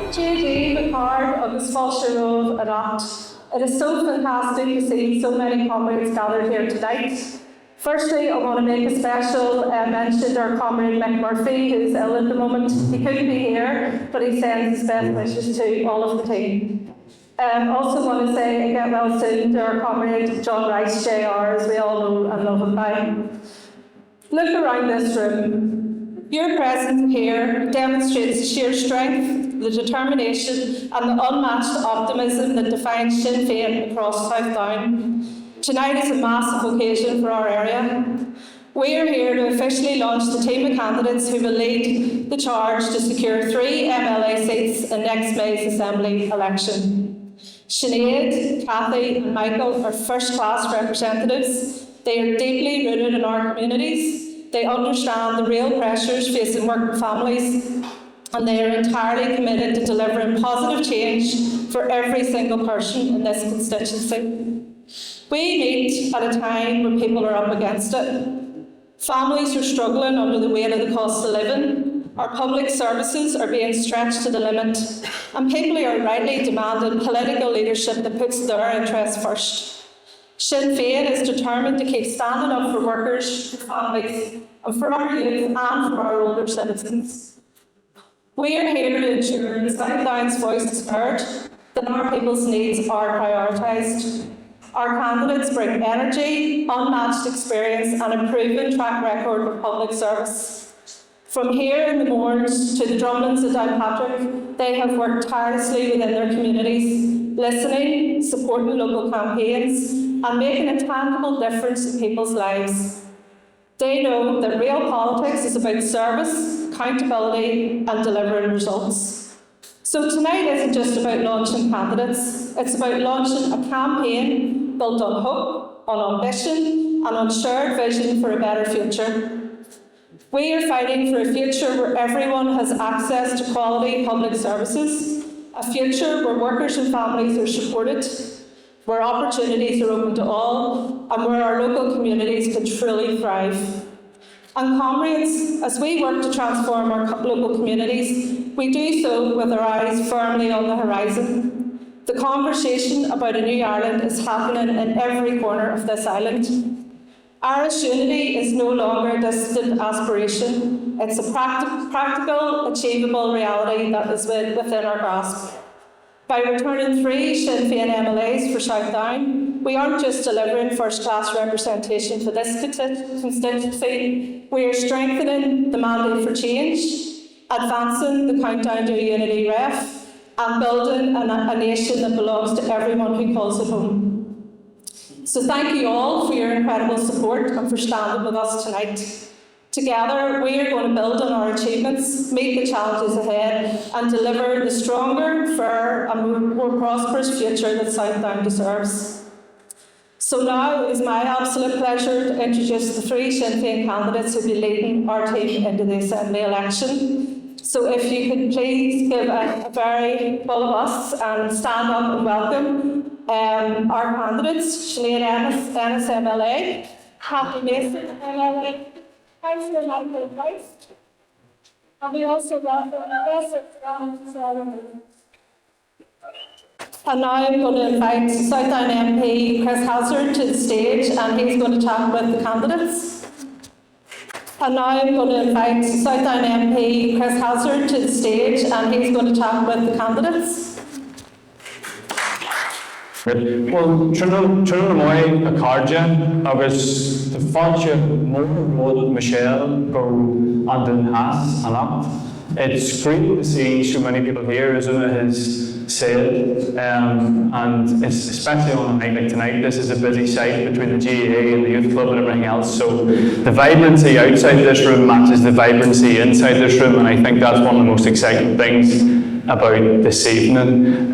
JD McCard agus Fáilte Arat. It is so fantastic to see so many comrades gathered here tonight. Firstly, I want to make a special mention to our comrade Mick Murphy, who's ill at the moment. He couldn't be here, but he sends his best wishes to all of the team. Also want to say get well soon to our comrade John Rice JR, as we all know and love him by. Look around this room. Your presence here demonstrates the sheer strength, the determination and the unmatched optimism that defines Sinn Féin across South Down. Tonight is a massive occasion for our area. We are here to officially launch the team of candidates who will lead the charge to secure 3 MLA seats in next May's Assembly election. Sinead, Cathy and Michael are first-class representatives. They are deeply rooted in our communities. They understand the real pressures facing working families, and they are entirely committed to delivering positive change for every single person in this constituency. We meet at a time when people are up against it. Families are struggling under the weight of the cost of living. Our public services are being stretched to the limit, and people are rightly demanding political leadership that puts their interests first. Sinn Féin is determined to keep standing up for workers, for families, and for our youth and for our older citizens. We are here to ensure that South Down's voice is heard, that our people's needs are prioritised. Our candidates bring energy, unmatched experience and a proven track record of public service. From here in the Mourns to the Drumlins of Downpatrick, they have worked tirelessly within their communities, listening, supporting local campaigns and making a tangible difference in people's lives. They know that real politics is about service, accountability and delivering results. So tonight isn't just about launching candidates, it's about launching a campaign built on hope, on ambition and on shared vision for a better future. We are fighting for a future where everyone has access to quality public services, a future where workers and families are supported, where opportunities are open to all, and where our local communities can truly thrive. And comrades, as we work to transform our local communities, we do so with our eyes firmly on the horizon. The conversation about a new Ireland is happening in every corner of this island. Irish unity is no longer a distant aspiration. It's a practical, achievable reality that is within our grasp. By returning 3 Sinn Féin MLAs for South Down, we aren't just delivering first-class representation for this constituency, we are strengthening the mandate for change, advancing the countdown to a unity ref, and building a nation that belongs to everyone who calls it home. So thank you all for your incredible support and for standing with us tonight. Together, we are going to build on our achievements, meet the challenges ahead, and deliver the stronger, fairer, and more prosperous future that South Down deserves. So now it is my absolute pleasure to introduce the 3 Sinn Féin candidates who will be leading our team into the Assembly election. So if you could please give a very full of us and stand up and welcome our candidates, Sinead Ennis MLA, Cathy Mason MLA, Councillor Michael Price, and we also welcome Professor Graham. And now I'm going to invite South Down MP Chris Hazard to the stage, and he's going to chat with the candidates. And now I'm going to invite South Down MP Chris Hazard to the stage, and he's going to chat with the candidates. Well, Trúna mai a cardja agus the Fáilte more rud Michelle go and den has and up. It's great to see so many people here, as Una has said, and it's especially on a night like tonight. This is a busy site between the GAA and the youth club and everything else. So the vibrancy outside this room matches the vibrancy inside this room, and I think that's one of the most exciting things about this evening.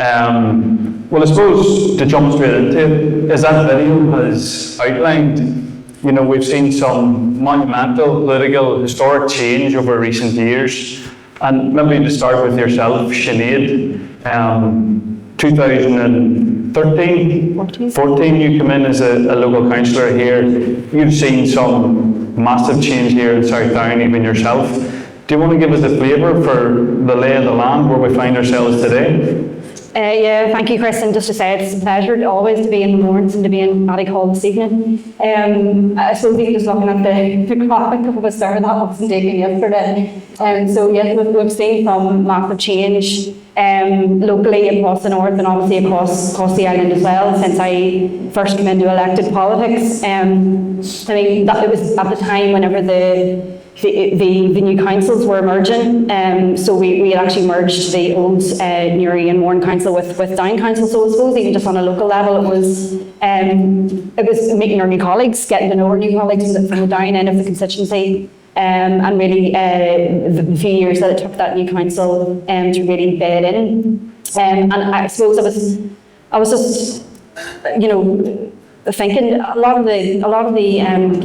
Well, I suppose to jump straight into it, as that video has outlined, you know, we've seen some monumental political, historic change over recent years. And maybe to start with yourself, Sinead, 2014, you come in as a local councillor here. You've seen some massive change here in South Down, even yourself. Do you want to give us a flavour for the lay of the land understand where we find ourselves today? Yeah, thank you, Chris. And just to say, it's a pleasure always to be in Lawrence and to be in Attic Hall this evening. I suppose even just looking at the graphic of us there, that wasn't taken yesterday. So yes, we've seen some massive change locally across the north and obviously across the island as well since I first came into elected politics. I mean, it was at the time whenever the new councils were emerging, so we had actually merged the old Newry and Mourne Council with Down Council. So I suppose even just on a local level, it was meeting our new colleagues, getting to know our new colleagues from the down end of the constituency, and really the few years that it took that new council to really bed in. And I suppose I was just, thinking a lot of the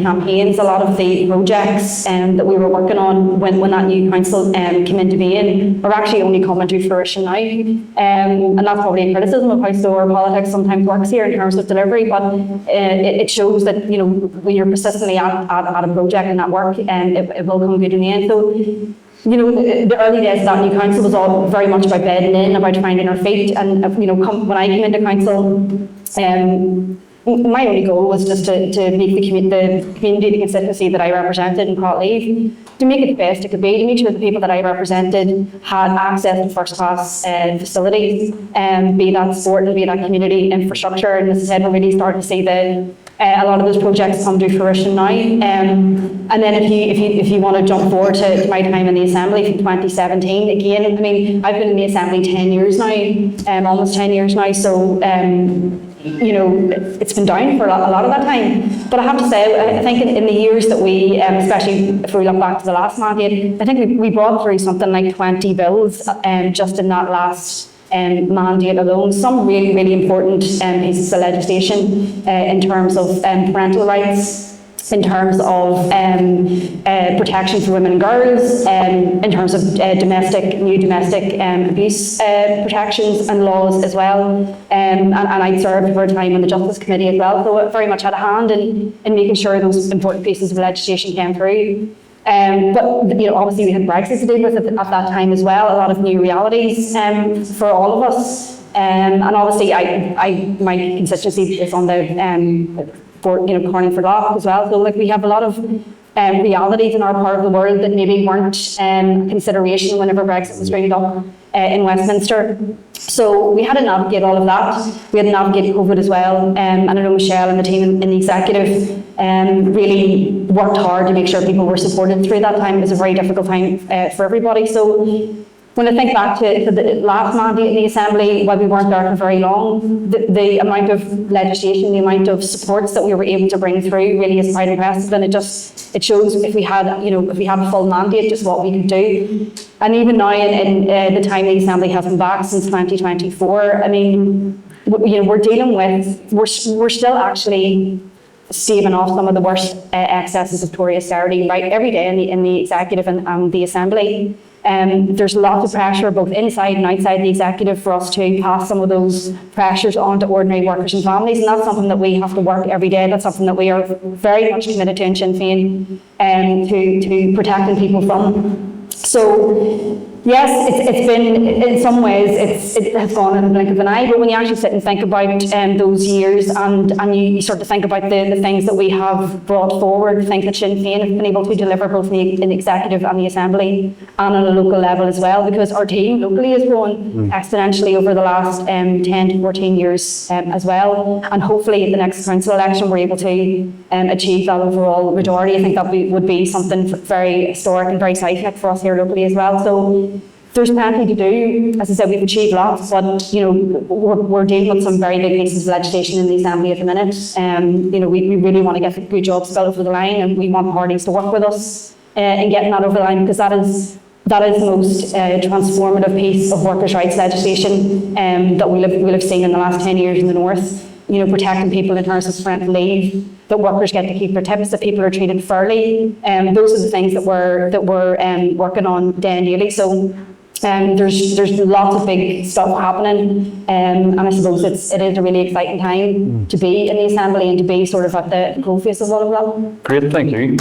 campaigns, a lot of the projects that we were working on when that new council came into being are actually only coming to fruition now, and that's probably a criticism of how slow our politics sometimes works here in terms of delivery. But it shows that when you're persistently at a project and at work, it will come good in the end. So. The early days of that new council was all very much about bedding in, about finding our feet, and when I came into council, my only goal was just to make the community, the constituency that I represented in Crottleaf, to make it the best it could be, to make sure the people that I represented had access to first-class facilities, be that sport and be that community infrastructure. And as I said, we're really starting to see a lot of those projects come to fruition now. And then if you want to jump forward to my time in the Assembly from 2017, again, I mean, I've been in the Assembly 10 years now, almost 10 years now, so it's been down for a lot of that time. But I have to say, I think in the years that we, especially if we look back to the last mandate, I think we brought through something like 20 bills just in that last mandate alone. Some really, really important pieces of legislation in terms of parental rights, in terms of protection for women and girls, in terms of new domestic abuse protections and laws as well. And I served for a time on the Justice Committee as well, so it very much had a hand in making sure those important pieces of legislation came through. But obviously we had Brexit to deal with at that time as well, a lot of new realities for all of us. And obviously my constituency is on the Corning for Loch as well. So we have a lot of realities in our part of the world that maybe weren't consideration whenever Brexit was brought up in Westminster. So we had to navigate all of that. We had to navigate COVID as well. And I know Michelle and the team in the executive really worked hard to make sure people were supported through that time. It was a very difficult time for everybody. So when I think back to the last mandate in the Assembly, while we weren't there for very long, the amount of legislation, the amount of supports that we were able to bring through really is quite impressive, and it shows if we had a full mandate, just what we could do. And even now, in the time the Assembly has been back since 2024, I mean, we're dealing with, we're still actually staving off some of the worst excesses of Tory austerity right every day in the executive and the Assembly. There's lots of pressure both inside and outside the executive for us to pass some of those pressures on to ordinary workers and families, and that's something that we have to work every day. That's something that we are very much committed to in Sinn Féin, to protecting people from. So yes, it's been, in some ways, it has gone in the blink of an eye, but when you actually sit and think about those years and you start to think about the things that we have brought forward, the things that Sinn Féin have been able to deliver both in the executive and the Assembly and on a local level as well, because our team locally has grown exponentially over the last 10 to 14 years as well, and hopefully at the next council election we're able to achieve that overall majority. I think that would be something very historic and very seismic for us here locally as well. So there's plenty to do. As I said, we've achieved lots, but we're dealing with some very big pieces of legislation in the Assembly at the minute. We really want to get the good jobs bill over the line, and we want parties to work with us in getting that over the line, because that is the most transformative piece of workers' rights legislation that we'll have seen in the last 10 years in the North. Protecting people in terms of parental leave, that workers get to keep their tips, that people are treated fairly. Those are the things that we're working on day and daily. So there's lots of big stuff happening, and I suppose it is a really exciting time to be in the Assembly and to be sort of at the coalface of all of that. Great, thank you.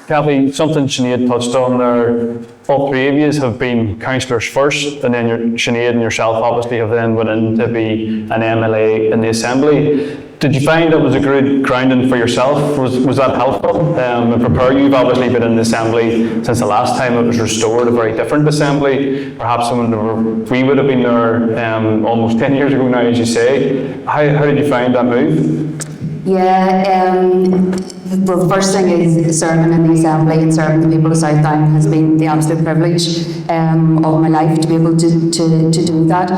Kathy, something Sinead touched on there, all three of you have been councillors first, and then Sinead and yourself obviously have then went in to be an MLA in the Assembly. Did you find it was a good grounding for yourself? Was that helpful? And prepare you've obviously been in the Assembly since the last time it was restored, a very different Assembly. Perhaps we would have been there almost 10 years ago now, as you say. How did you find that move? Yeah, well, the first thing is serving in the Assembly and serving the people of Southdown has been the absolute privilege of my life to be able to do that.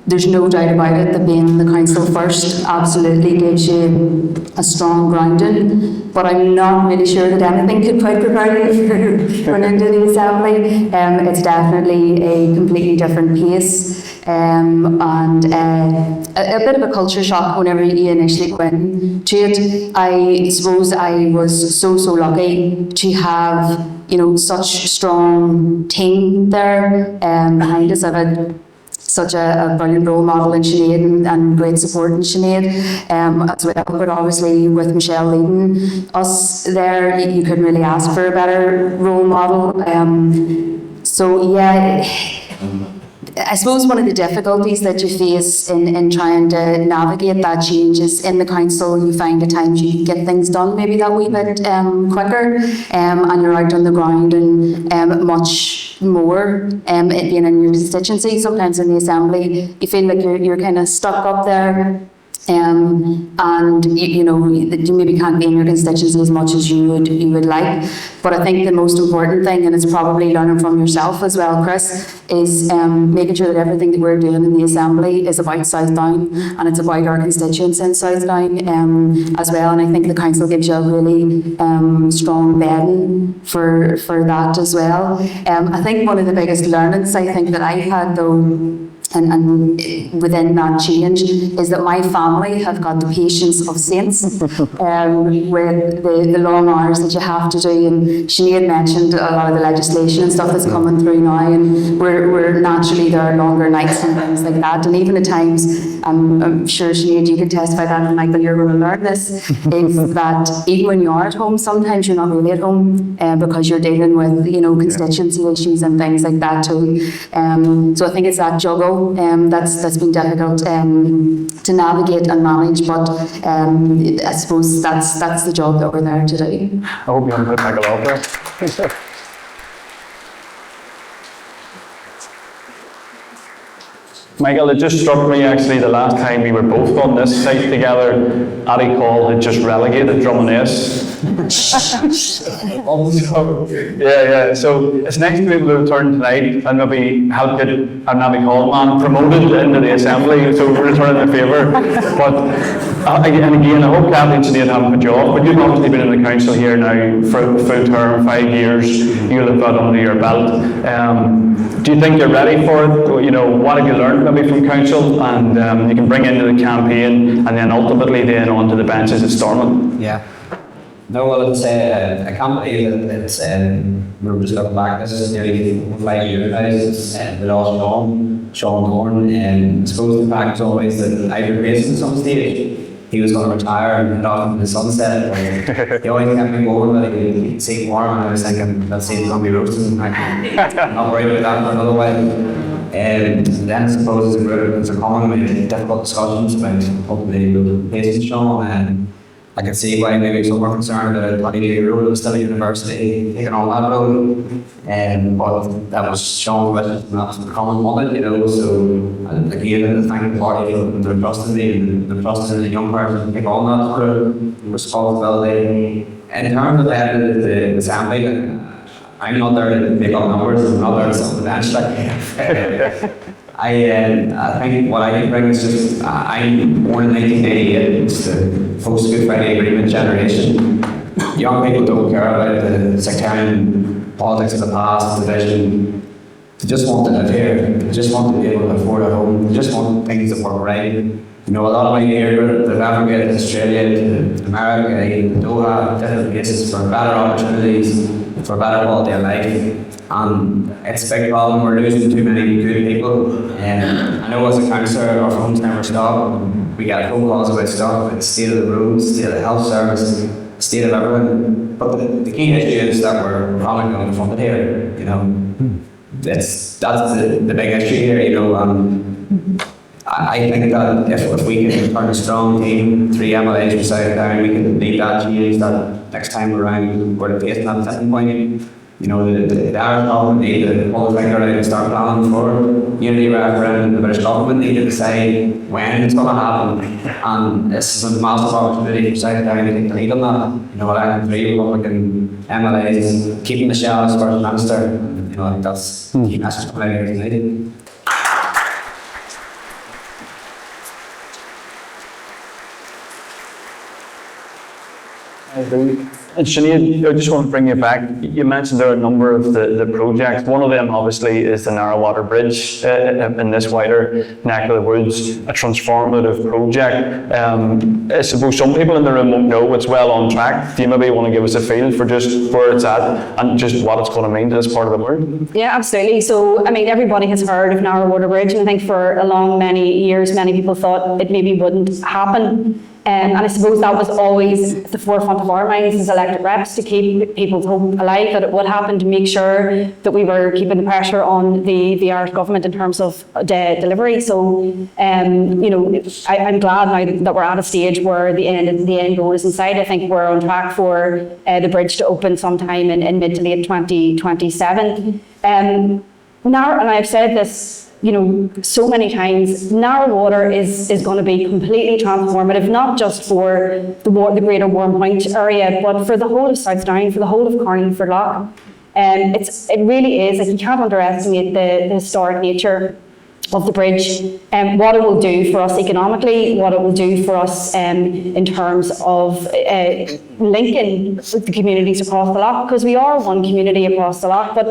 There's no doubt about it that being in the council first absolutely gives you a strong grounding, but I'm not really sure that anything could quite prepare you for going into the Assembly. It's definitely a completely different pace. And a bit of a culture shock whenever you initially go into it. I suppose I was so lucky to have, you know, such a strong team there behind us. I've had such a brilliant role model in Sinead and great support in Sinead as well, but obviously with Michelle leading us there, you couldn't really ask for a better role model. So yeah, I suppose one of the difficulties that you face in trying to navigate that change is in the council you find at times you can get things done maybe that wee bit quicker and you're out on the ground and much more it being in your constituency. Sometimes in the Assembly you feel like you're kind of stuck up there. And you know you maybe can't be in your constituency as much as you would like, but I think the most important thing, and it's probably learning from yourself as well, Chris, is making sure that everything that we're doing in the Assembly is about Southdown and it's about our constituents in Southdown as well. And I think the council gives you a really strong bedding for that as well. I think one of the biggest learnings I think that I had though, and within that change, is that my family have got the patience of saints with the long hours that you have to do. And Sinead mentioned a lot of the legislation and stuff that's coming through now, and we're naturally there are longer nights and things like that. And even at times, I'm sure Sinead you can testify that, and Michael you're going to learn this, is that even when you are at home, sometimes you're not really at home because you're dealing with constituency issues and things like that too. So I think it's that juggle that's been difficult to navigate and manage, but I suppose that's the job that we're there to do. I hope you haven't put Michael off there. Michael, it just struck me actually the last time we were both on this site together, Addy Call had just relegated Drummondess. So it's nice to be able to return tonight and maybe help get Navi Coleman promoted into the Assembly, so we're returning the favour. But and again, I hope Kathy and Sinead haven't put you off, but you've obviously been in the council here now for a full term, 5 years, you'll have got under your belt. Do you think you're ready for it? What have you learned maybe from council, and you can bring into the campaign and then ultimately then onto the benches at Stormont? Yeah. No, well, it's I can't believe that it's we're just looking back. This is nearly 5 years now. It's we lost Sean Horn, and I suppose the fact is always that I've been racing at some stage. He was going to retire and head off into the sunset. He always kept me going, but he'd see warm, and I was thinking that scene's going to be roasting. I'm not worried about that for another while. And then I suppose as a common, we had difficult discussions about ultimately replacing Sean, and I can see why maybe some were concerned that a 20-year rule was still at university, taking all that role. But that was Sean's wish, and that's the common wanted, so again, I thank the party for their trust in me and their trust in the young person to take on that sort of responsibility. In terms of the Assembly, I'm not there to make up numbers, I'm not there to sit on the bench. I think what I can bring is just, I'm born in 1988, it's the post-Good Friday Agreement generation. Young people don't care about the sectarian politics of the past, division. They just want to live here, they just want to be able to afford a home, they just want things that work right. A lot of my neighbours, they've emigrated to Australia, to America, even Doha, different places for better opportunities, for better quality of life. And it's a big problem, we're losing too many good people. And I know as a councillor, our phones never stop. We get phone calls about stuff, about the state of the roads, state of the health service. state of everything. But the key issue is that we're probably going to fund it here, you know. That's the big issue here, you know. I think that if we can turn a strong team, 3 MLAs from South Down, we can lead that change that next time around we're facing that tipping point. You know, the Irish government need to pull the finger out and start planning for unity referendum. The British government need to decide when it's going to happen. And this is a massive opportunity for South Down to take the lead on that. You know, electing 3 Republican MLAs, keeping Michelle as First Minister. You know, I think that's the key message coming out here tonight. I agree. And Sinead, I just want to bring you back. You mentioned there are a number of the projects. One of them, obviously, is the Narrow Water Bridge in this wider neck of the woods, a transformative project. I suppose some people in the room won't know it's well on track. Do you maybe want to give us a feel for just where it's at and just what it's going to mean to this part of the world? Yeah, absolutely. So, I mean, everybody has heard of Narrow Water Bridge, and I think for many years, many people thought it maybe wouldn't happen. And I suppose that was always at the forefront of our minds as elected reps, to keep people's hope alive that it would happen, to make sure that we were keeping the pressure on the Irish government in terms of delivery. So, you know, I'm glad now that we're at a stage where the end goal is in sight. I think we're on track for the bridge to open sometime in mid to late 2027. And I've said this, you know, so many times, Narrow Water is going to be completely transformative, not just for the greater Warm Point area, but for the whole of South Down, for the whole of Carlingford Lough. It really is, like, you can't underestimate the historic nature of the bridge, and what it will do for us economically, what it will do for us in terms of linking the communities across the loch, because we are one community across the loch, but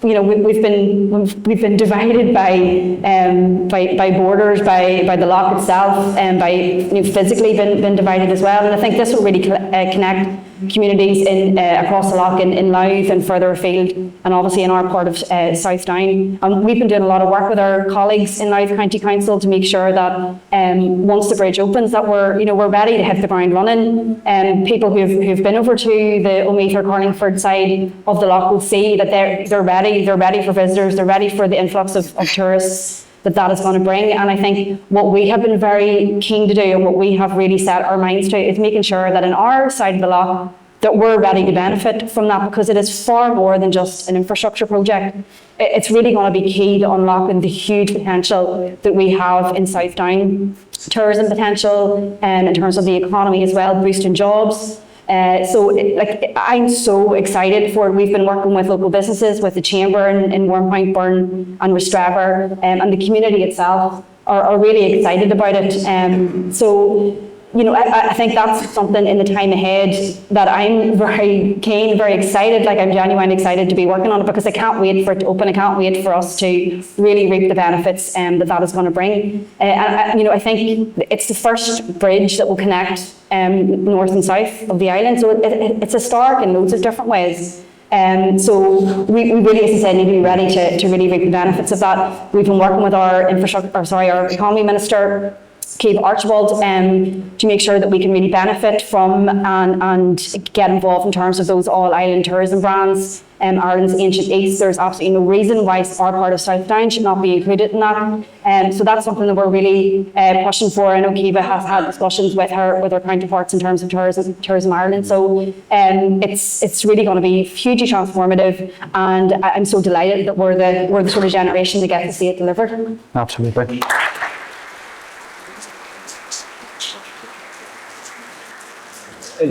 you know, we've been divided by borders, by the loch itself, and by, you know, physically been divided as well. And I think this will really connect communities across the loch in Louth and further afield, and obviously in our part of South Down. And we've been doing a lot of work with our colleagues in Louth County Council to make sure that once the bridge opens, that we're ready to hit the ground running. People who've been over to the Omeath or Carlingford side of the loch will see that they're ready for visitors, they're ready for the influx of tourists that is going to bring. And I think what we have been very keen to do, and what we have really set our minds to, is making sure that in our side of the loch that we're ready to benefit from that, because it is far more than just an infrastructure project. It's really going to be key to unlocking the huge potential that we have in South Down, tourism potential, and in terms of the economy as well, boosting jobs. I'm so excited for it. We've been working with local businesses, with the Chamber in Warm Point, Burn and Restraver, and the community itself are really excited about it. So, you know, I think that's something in the time ahead that I'm very keen, very excited, like I'm genuinely excited to be working on it, because I can't wait for it to open. I can't wait for us to really reap the benefits that is going to bring. I think it's the first bridge that will connect north and south of the island. So it's historic in loads of different ways. So we really, as I said, need to be ready to really reap the benefits of that. We've been working with our economy minister, Keith Archibald, to make sure that we can really benefit from and get involved in terms of those all-island tourism brands. Ireland's Ancient East, there's absolutely no reason why our part of South Down should not be included in that. So that's something that we're really pushing for. I know Kiva has had discussions with her counterparts in terms of tourism Ireland. So it's really going to be hugely transformative, and I'm so delighted that we're the sort of generation that gets to see it delivered. Absolutely.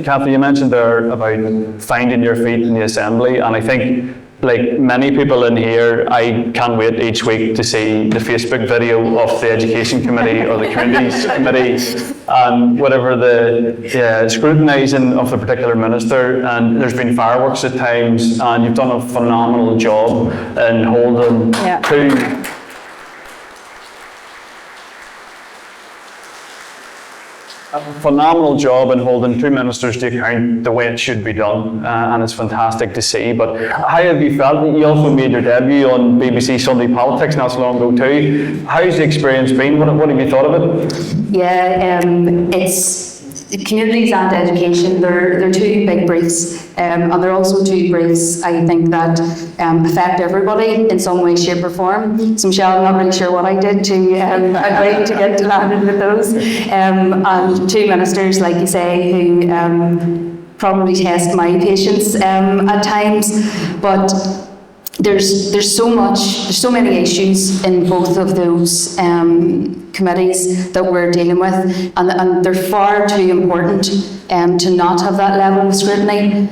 Kathy, you mentioned there about finding your feet in the Assembly, and I think, like many people in here, I can't wait each week to see the Facebook video of the Education Committee or the Communities Committee, and whatever the scrutinising of the particular minister. And there's been fireworks at times, and you've done a phenomenal job in holding two. Phenomenal job in holding two ministers to account the way it should be done, and it's fantastic to see. But how have you felt? You also made your debut on BBC Sunday Politics not so long ago too. How's the experience been? What have you thought of it? Yeah, it's communities and education, they're two big briefs, and they're also two briefs, I think, that affect everybody in some way, shape or form. So Michelle, I'm not really sure what I did to agree to get landed with those. And two ministers, like you say, who probably test my patience at times, but there's so many issues in both of those committees that we're dealing with, and they're far too important to not have that level of scrutiny.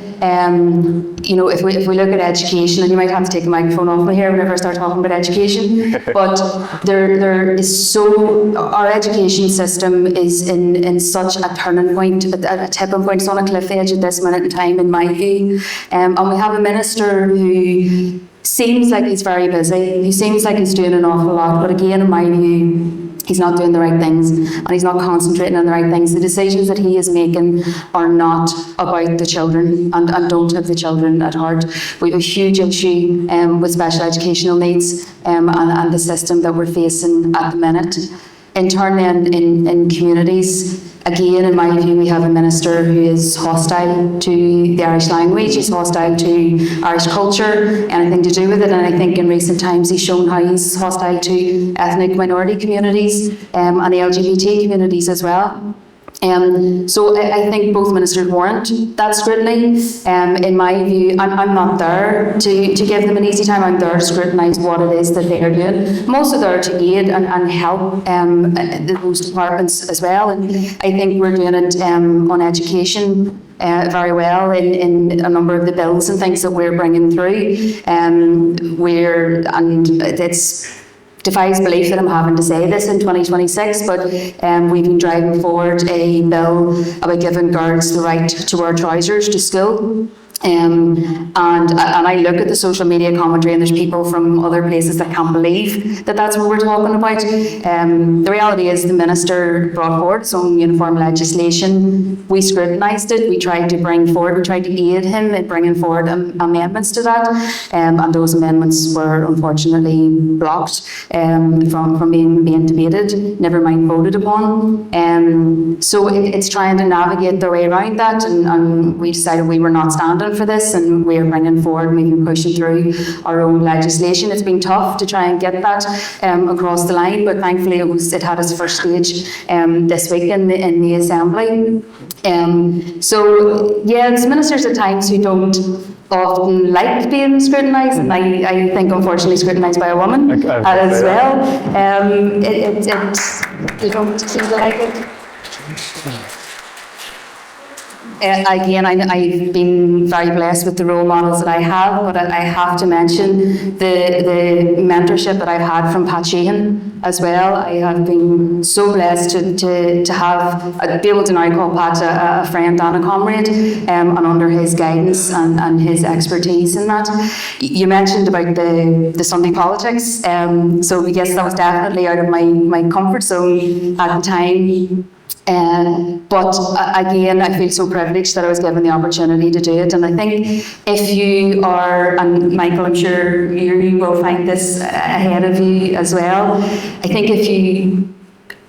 You know, if we look at education, and you might have to take the microphone off me here whenever I start talking about education, but there is our education system is in such a turning point, a tipping point. It's on a cliff edge at this minute in time, in my view. And we have a minister who seems like he's very busy. He seems like he's doing an awful lot, but again, in my view, he's not doing the right things, and he's not concentrating on the right things. The decisions that he is making are not about the children, and don't have the children at heart. We have a huge issue with special educational needs and the system that we're facing at the minute. In turn, then, in communities, again, in my view, we have a minister who is hostile to the Irish language, he's hostile to Irish culture, anything to do with it, and I think in recent times he's shown how he's hostile to ethnic minority communities and the LGBT communities as well. So I think both ministers warrant that scrutiny. In my view, I'm not there to give them an easy time. I'm there to scrutinise what it is that they are doing. I'm also there to aid and help those departments as well. And I think we're doing it on education very well in a number of the bills and things that we're bringing through. It's defies belief that I'm having to say this in 2026, but we've been driving forward a bill about giving girls the right to wear trousers to school. And I look at the social media commentary, and there's people from other places that can't believe that that's what we're talking about. The reality is the minister brought forward its own uniform legislation. We scrutinised it. We tried to aid him in bringing forward amendments to that. And those amendments were unfortunately blocked from being debated, never mind voted upon. So it's trying to navigate their way around that, and we decided we were not standing for this, and we're bringing forward and we've been pushing through our own legislation. It's been tough to try and get that across the line, but thankfully it had its first stage this week in the Assembly. So yeah, it's ministers at times who don't often like being scrutinised, and I think unfortunately scrutinised by a woman as well. They don't seem to like it. Again, I've been very blessed with the role models that I have, but I have to mention the mentorship that I've had from Pat Sheehan as well. I have been so blessed to have, be able to now call Pat a friend and a comrade, and under his guidance and his expertise in that. You mentioned about the Sunday politics, so yes, that was definitely out of my comfort zone at the time. But again, I feel so privileged that I was given the opportunity to do it. And I think if you are, and Michael, I'm sure you will find this ahead of you as well, I think if you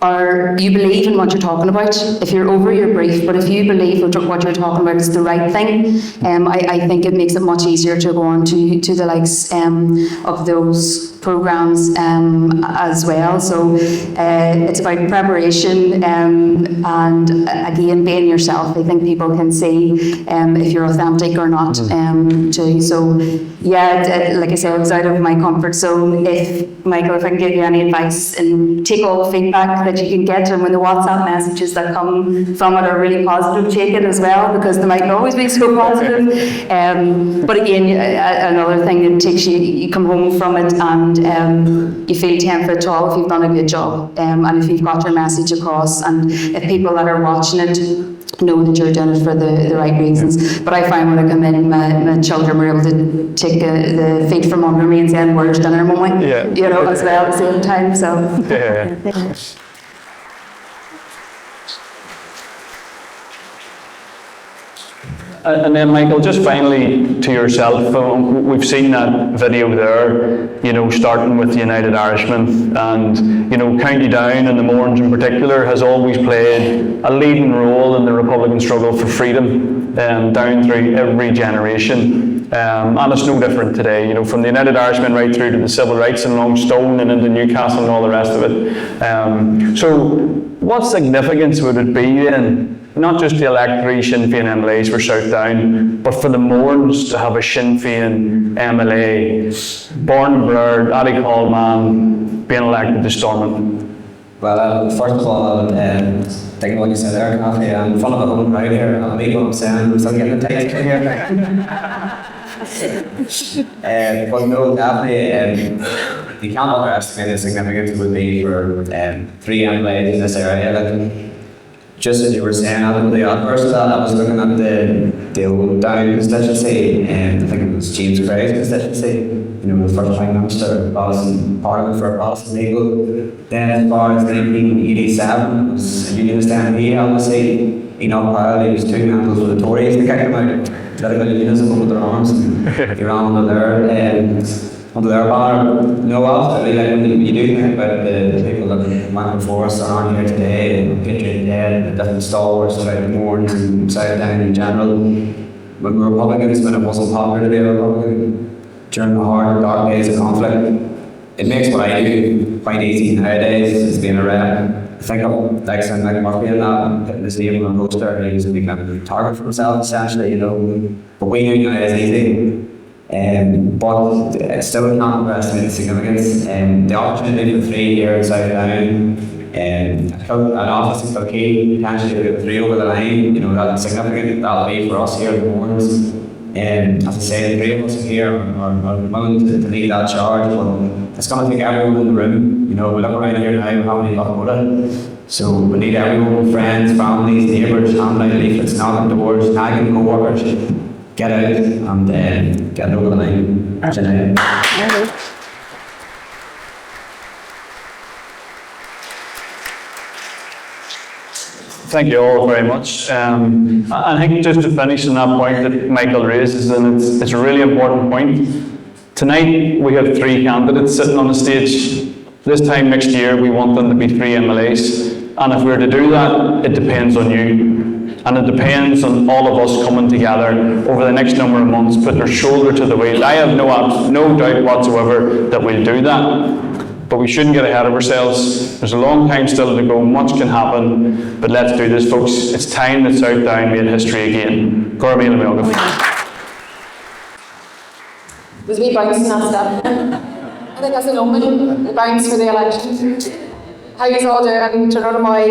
believe in what you're talking about, if you're over your brief, but if you believe what you're talking about is the right thing, I think it makes it much easier to go on to the likes of those programmes as well. So it's about preparation and again being yourself. I think people can see if you're authentic or not too. So yeah, like I said, I was out of my comfort zone. Michael, if I can give you any advice, and take all the feedback that you can get, and when the WhatsApp messages that come from it are really positive, take it as well, because they mightn't always be so positive. But again, another thing that takes you come home from it and you feel 10 foot tall if you've done a good job, and if you've got your message across, and if people that are watching it know that you're doing it for the right reasons. But I find when I come in, my children were able to take the feet from under me and say, "Where's dinner, Mummy?" You know, as well at the same time. So. And then Michael, just finally to yourself, we've seen that video there, you know, starting with the United Irishmen, and, you know, County Down and the Mournes in particular has always played a leading role in the Republican struggle for freedom, down through every generation. And it's no different today, you know, from the United Irishmen right through to the civil rights in Longstone and into Newcastle and all the rest of it. So what significance would it be then, not just to elect 3 Sinn Féin MLAs for South Down, but for the Mournes to have a Sinn Féin MLA, born and bred, Addy Coleman, being elected to Stormont? Well, first of all, thinking what you said there, Kathy, I'm in front of a whole crowd here, I mean what I'm saying, I'm still getting the tight here. But no, definitely, you can't underestimate the significance it would be for 3 MLAs in this area. Just as you were saying, I don't know the adverse of that, I was looking at the old Down constituency, and I think it was James Craig's constituency, you know, the first Prime Minister, Protestant Parliament for a Protestant Legal. Then as far as 1987, it was a Unionist MP held the seat. Enoch Powell, he was 2 members with the Tories, they kicked him out. Let a bit of unionism under their arms, and he ran under their banner. No, absolutely, like, when you do think about the people that went before us that aren't here today, and Patriot Dead, the different stalwarts like the Mournes and South Down in general, when we're Republicans, when it wasn't popular to be a Republican, during the hard, dark days of conflict, it makes what I do quite easy nowadays, as being a rep. I think of like something like Murphy and that, and putting his name on a poster, and he's becoming a target for himself, essentially, you know. But we knew now it's easy. But it still can't underestimate the significance. The opportunity for 3 years South Down, an office in Kilkee, potentially with 3 over the line, you know, that's significant. That'll be for us here in the Mournes. As I say, the 3 of us here are willing to lead that charge. But it's going to take everyone in the room. You know, we look around here now, how many got voted. So we need everyone, friends, families, neighbours, handing out leaflets, knocking doors, tagging co-workers. Get out and get over the line. Thank you all very much. I think just to finish on that point that Michael raises, and it's a really important point. Tonight we have 3 candidates sitting on the stage. This time next year we want them to be 3 MLAs, and if we're to do that, it depends on you. And it depends on all of us coming together over the next number of months, put their shoulder to the wheel. I have no doubt whatsoever that we'll do that. But we shouldn't get ahead of ourselves. There's a long time still to go, much can happen, but let's do this, folks. It's time that South Down made history again. Was we bouncing that stuff? I think that's an omen, the bounce for the election. How you all doing? To run my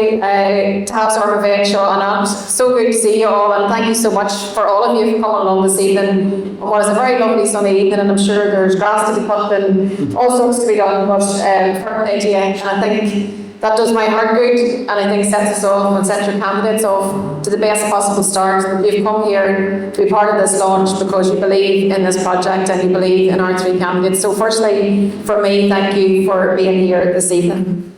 to have sort of a show on that. So good to see you all, and thank you so much for all of you for coming along this evening. It was a very lovely sunny evening, and I'm sure there's grass to be cut and all sorts to be done, but fair play to you. And I think that does my heart good, and I think sets us off and sets your candidates off to the best possible start. You've come here to be part of this launch because you believe in this project and you believe in our 3 candidates. So firstly, for me, thank you for being here this evening.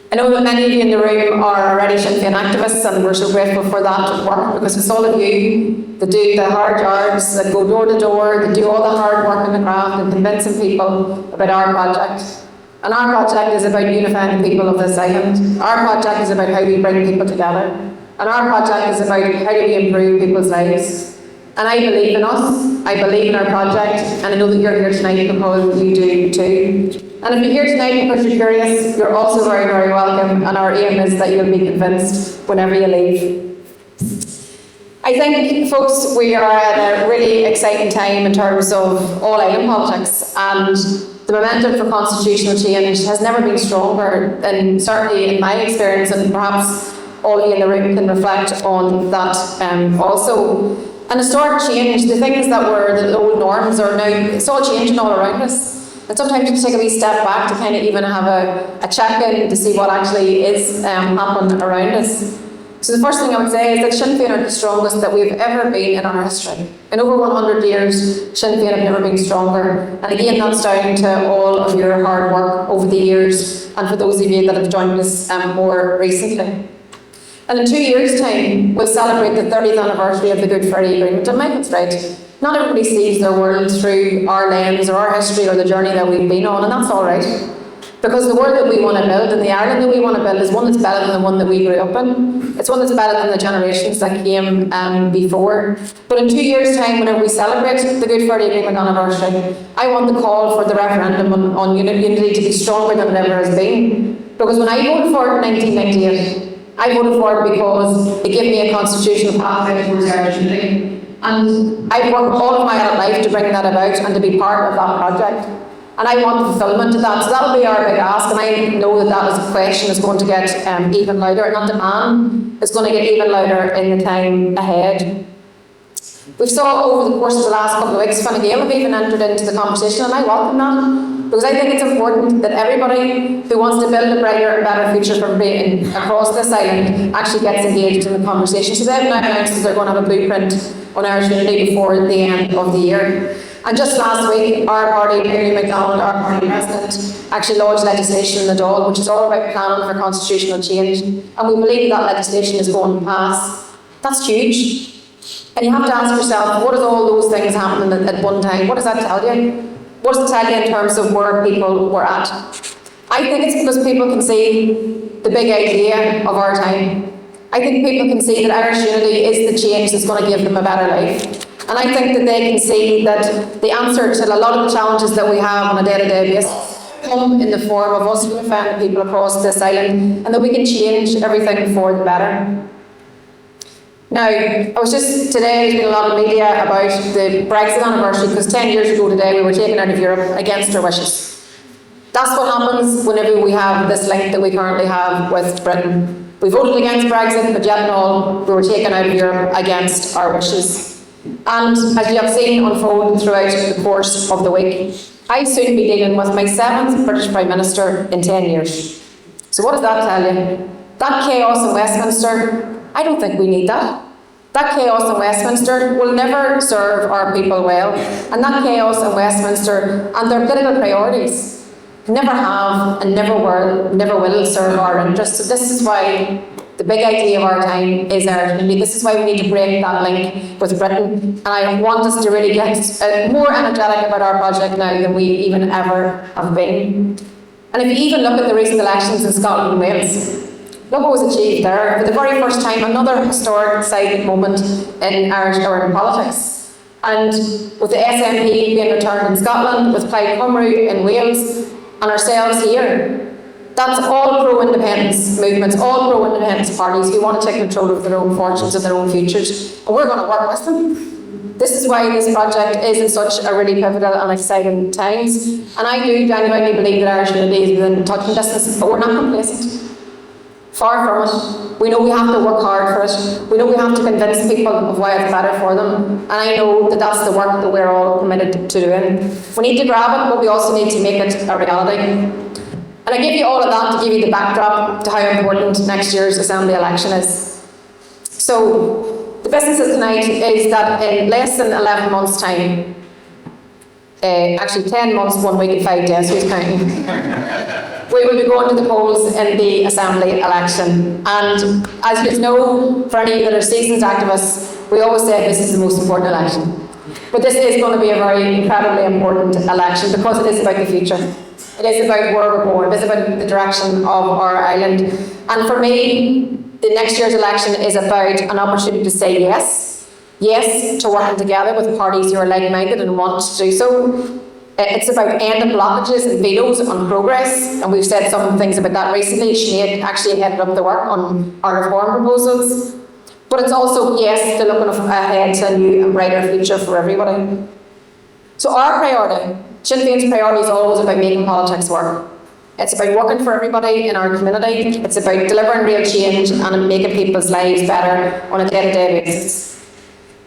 I know that many of you in the room are already Sinn Féin activists, and we're so grateful for that work, because it's all of you that do the hard yards, that go door to door, that do all the hard work in the craft and convincing people about our project. And our project is about unifying the people of this island. Our project is about how we bring people together. And our project is about how do we improve people's lives. And I believe in us, I believe in our project, and I know that you're here tonight because you do too. And if you're here tonight because you're curious, you're also very, very welcome, and our aim is that you'll be convinced whenever you leave. I think, folks, we are at a really exciting time in terms of all-island politics, and the momentum for constitutional change has never been stronger, and certainly in my experience, and perhaps all of you in the room can reflect on that also. And historic change, the things that were the old norms are now, it's all changing all around us. And sometimes you take a wee step back to kind of even have a check-in to see what actually is happening around us. So the first thing I would say is that Sinn Féin are the strongest that we've ever been in our history. In over 100 years, Sinn Féin have never been stronger. And again, that's down to all of your hard work over the years, and for those of you that have joined us more recently. And in 2 years' time, we'll celebrate the 30th anniversary of the Good Friday Agreement. And Michael's right. Not everybody sees their world through our lens or our history or the journey that we've been on, and that's all right. Because the world that we want to build and the Ireland that we want to build is one that's better than the one that we grew up in. It's one that's better than the generations that came before. But in 2 years' time, whenever we celebrate the Good Friday Agreement anniversary, I want the call for the referendum on unity to be stronger than it ever has been. Because when I voted for it in 1998, I voted for it because it gave me a constitutional pathway towards Irish unity. And I've worked all of my adult life to bring that about and to be part of that project. And I want fulfilment to that. So that'll be our big ask. And I know that that is a question that's going to get even louder. And that demand is going to get even louder in the time ahead. We've saw over the course of the last couple of weeks, Fine Gael have even entered into the conversation, and I welcome that. Because I think it's important that everybody who wants to build a brighter and better future for everybody across this island actually gets engaged in the conversation. So they've now announced that they're going to have a blueprint on Irish unity before the end of the year. And just last week, our party, Mary McDonald, our party president, actually lodged legislation in the Dáil, which is all about planning for constitutional change. And we believe that legislation is going to pass. That's huge. And you have to ask yourself, what is all those things happening at one time? What does that tell you? What does it tell you in terms of where people were at? I think it's because people can see the big idea of our time. I think people can see that Irish unity is the change that's going to give them a better life. And I think that they can see that the answer to a lot of the challenges that we have on a day-to-day basis come in the form of us unifying people across this island, and that we can change everything for the better. Now, I was just today, there's been a lot of media about the Brexit anniversary, because 10 years ago today we were taken out of Europe against our wishes. That's what happens whenever we have this link that we currently have with Britain. We voted against Brexit, but yet and all, we were taken out of Europe against our wishes. And as you have seen unfold throughout the course of the week, I soon be dealing with my 7th British Prime Minister in 10 years. So what does that tell you? That chaos in Westminster, I don't think we need that. That chaos in Westminster will never serve our people well. And that chaos in Westminster and their political priorities never have and never will serve our interests. So this is why the big idea of our time is Irish unity. This is why we need to break that link with Britain. And I want us to really get more energetic about our project now than we even ever have been. And if you even look at the recent elections in Scotland and Wales, look what was achieved there. For the very first time, another historic seismic moment in Irish urban politics. And with the SNP being returned in Scotland, with Plaid Cymru in Wales, and ourselves here, that's all pro-independence movements, all pro-independence parties who want to take control of their own fortunes and their own futures. And we're going to work with them. This is why this project is in such a really pivotal and exciting times. And I do genuinely believe that Irish unity is within touching distance, but we're not complacent. Far from it. We know we have to work hard for it. We know we have to convince people of why it's better for them. And I know that that's the work that we're all committed to doing. We need to grab it, but we also need to make it a reality. And I give you all of that to give you the backdrop to how important next year's Assembly election is. So, the business of tonight is that in less than 11 months' time, actually 10 months, 1 week and 5 days, who's counting? We will be going to the polls in the Assembly election. And as you know, for any that are seasoned activists, we always say this is the most important election. But this is going to be a very incredibly important election because it is about the future. It is about where we're going. It is about the direction of our island. And for me, the next year's election is about an opportunity to say yes. Yes to working together with parties who are like-minded and want to do so. It's about ending blockages and vetoes on progress, and we've said some things about that recently. Sinead actually headed up the work on our reform proposals. But it's also yes to looking ahead to a new and brighter future for everybody. So our priority, Sinn Féin's priority, is always about making politics work. It's about working for everybody in our community. It's about delivering real change and making people's lives better on a day-to-day basis.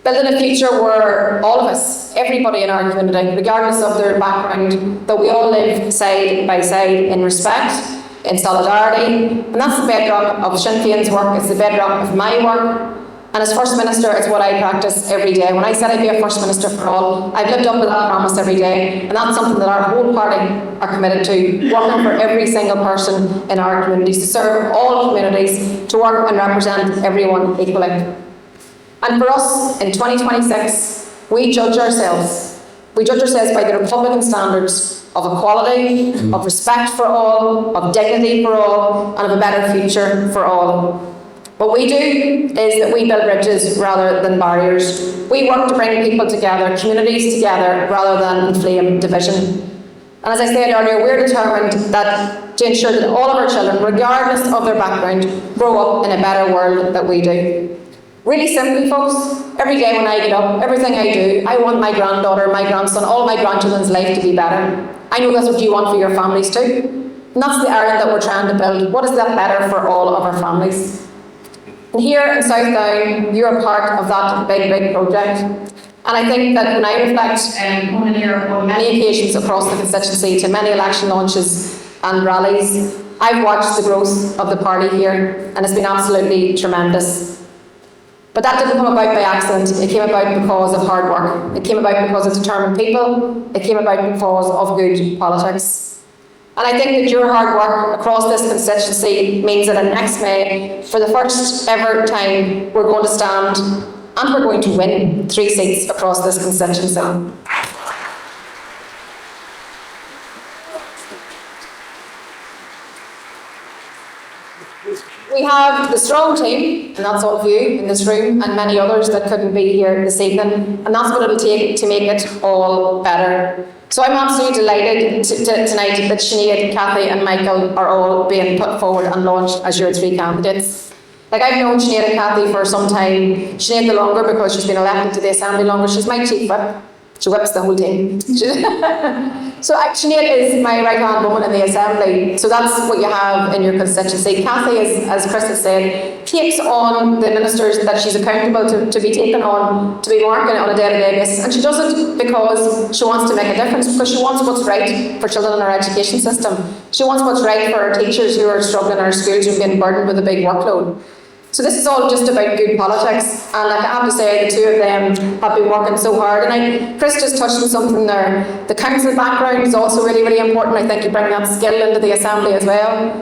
Building a future where all of us, everybody in our community, regardless of their background, that we all live side by side in respect, in solidarity. And that's the bedrock of Sinn Féin's work, it's the bedrock of my work. And as First Minister, it's what I practice every day. When I said I'd be a First Minister for all, I've lived up to that promise every day. And that's something that our whole party are committed to, working for every single person in our communities, to serve all communities, to work and represent everyone equally. And for us, in 2026, we judge ourselves. We judge ourselves by the Republican standards of equality, of respect for all, of dignity for all, and of a better future for all. What we do is that we build bridges rather than barriers. We work to bring people together, communities together, rather than inflame division. And as I said earlier, we're determined to ensure that all of our children, regardless of their background, grow up in a better world that we do. Really simply, folks, every day when I get up, everything I do, I want my granddaughter, my grandson, all my grandchildren's life to be better. I know that's what you want for your families too. And that's the Ireland that we're trying to build. What is that better for all of our families? And here in South Down, you're a part of that big, big project. And I think that when I reflect on many occasions across the constituency, to many election launches and rallies, I've watched the growth of the party here, and it's been absolutely tremendous. But that didn't come about by accident. It came about because of hard work. It came about because of determined people. It came about because of good politics. And I think that your hard work across this constituency means that in next May, for the first ever time, we're going to stand and we're going to win 3 seats across this constituency. We have the strong team, and that's all of you in this room, and many others that couldn't be here this evening, and that's what it'll take to make it all better. So I'm absolutely delighted tonight that Sinead, Cathy and Michael are all being put forward and launched as your 3 candidates. Like, I've known Sinead and Cathy for some time. Sinead the longer because she's been elected to the Assembly longer. She's my chief whip. She whips the whole team. So Sinead is my right-hand woman in the Assembly. So that's what you have in your constituency. Cathy, as Chris has said, takes on the ministers that she's accountable to be taken on, to be working on a day-to-day basis. And she does it because she wants to make a difference, because she wants what's right for children in our education system. She wants what's right for our teachers who are struggling in our schools and being burdened with a big workload. So this is all just about good politics, and like I have to say, the 2 of them have been working so hard. And Chris just touched on something there. The council background is also really, really important. I think you bring that skill into the Assembly as well.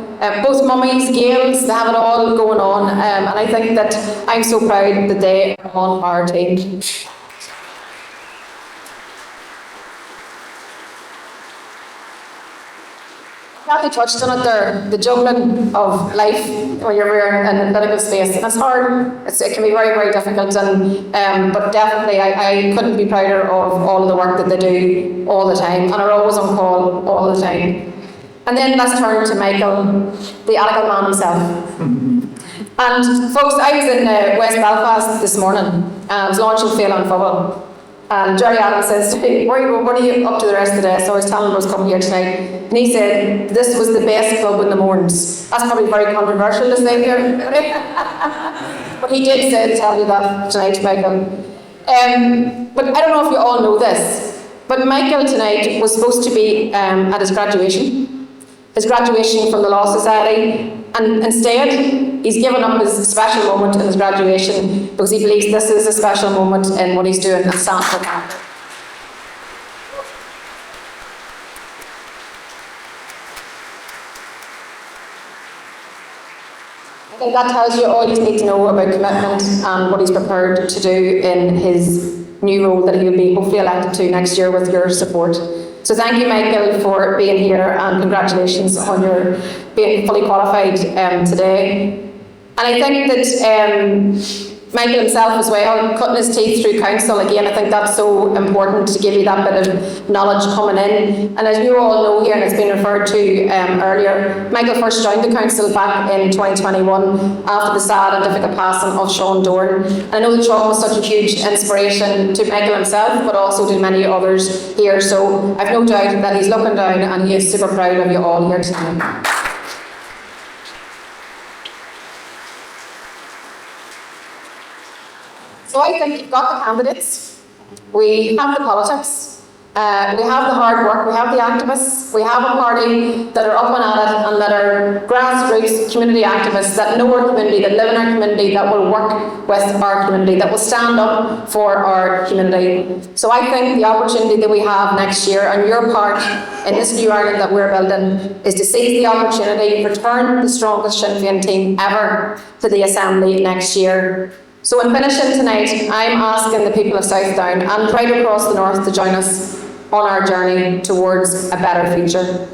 Both mummies, Gaels, they have it all going on, and I think that I'm so proud that they are on our team. Cathy touched on it there, the juggling of life when you're in a political space. And it's hard, it can be very, very difficult, and but definitely I couldn't be prouder of all of the work that they do all the time, and are always on call all the time. And then let's turn to Michael, the Alcohol man himself. And folks, I was in West Belfast this morning, I was launching Fail on Football. And Jerry Adams says to me, what are you up to the rest of the day? So I was telling him I was coming here tonight. And he said, this was the best club in the mornings. That's probably very controversial to say here. But he did say to tell you that tonight, Michael. But I don't know if you all know this, but Michael tonight was supposed to be at his graduation from the Law Society. And instead, he's given up his special moment in his graduation because he believes this is a special moment in what he's doing at Stanford. I think that tells you all you need to know about commitment and what he's prepared to do in his new role that he'll be hopefully elected to next year with your support. So thank you, Michael, for being here, and congratulations on your being fully qualified today. And I think that Michael himself as well, cutting his teeth through council, again, I think that's so important to give you that bit of knowledge coming in. And as you all know here, and it's been referred to earlier, Michael first joined the council back in 2021 after the sad and difficult passing of Sean Dorn. And I know that Sean was such a huge inspiration to Michael himself, but also to many others here. So I've no doubt that he's looking down and he is super proud of you all here tonight. So I think you've got the candidates, we have the politics, We have the hard work, we have the activists, we have a party that are up and at it and that are grassroots community activists that know our community, that live in our community, that will work with our community, that will stand up for our community. So I think the opportunity that we have next year, and your part in this new Ireland that we're building, is to seize the opportunity, return the strongest Sinn Féin team ever to the Assembly next year. So in finishing tonight, I'm asking the people of Southdown and right across the north to join us on our journey towards a better future,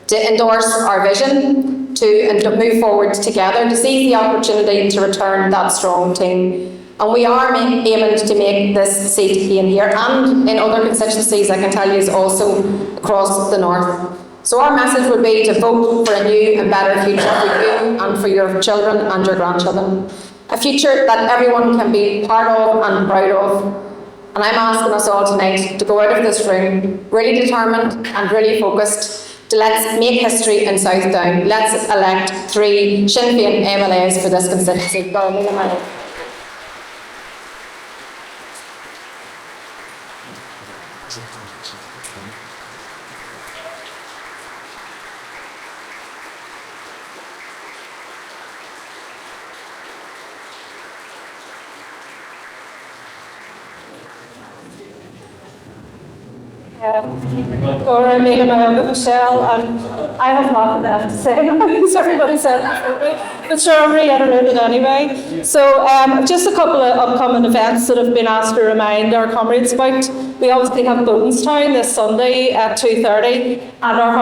to endorse our vision, to move forward together, to seize the opportunity to return that strong team. And we are aiming to make this seat in here and in other constituencies, I can tell you, is also across the north. So our message would be to vote for a new and better future for you and for your children and your grandchildren. A future that everyone can be part of and proud of. And I'm asking us all tonight to go out of this room really determined and really focused to let's make history in Southdown. Let's elect 3 Sinn Féin MLAs for this constituency. Or Megan, my younger Michelle, and I have nothing else to say. Because everybody said it, but sure, I'm reiterating it anyway. So just a couple of upcoming events that have been asked to remind our comrades about. We obviously have Bodenstown this Sunday at 2:30, and our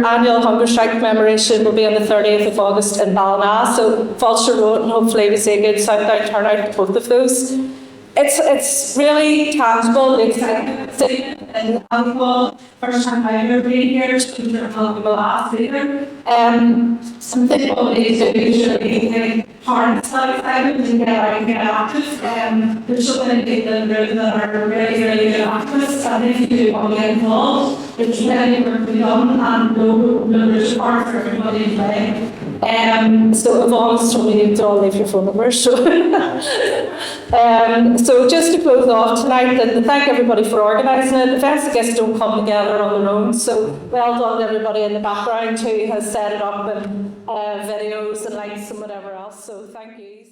annual hunger strike commemoration will be on the 30th of August in Ballina. So Falcher Road, and hopefully we see a good Southdown turnout at both of those. It's really tangible, the excitement, and tangible. First time I've ever been here, so I'm the last either. Some people need to usually harness that excitement and get out and get active. There's so many people in the room that are really, really good activists, and if you want to get involved, there's plenty of work to be done, and there's a part for everybody to play. So Yvonne's told me to all leave your phone numbers. So just to close off tonight, and thank everybody for organising it. Events, I guess, don't come together on their own. So well done to everybody in the background who has set it up and videos and lights and whatever else. So thank you.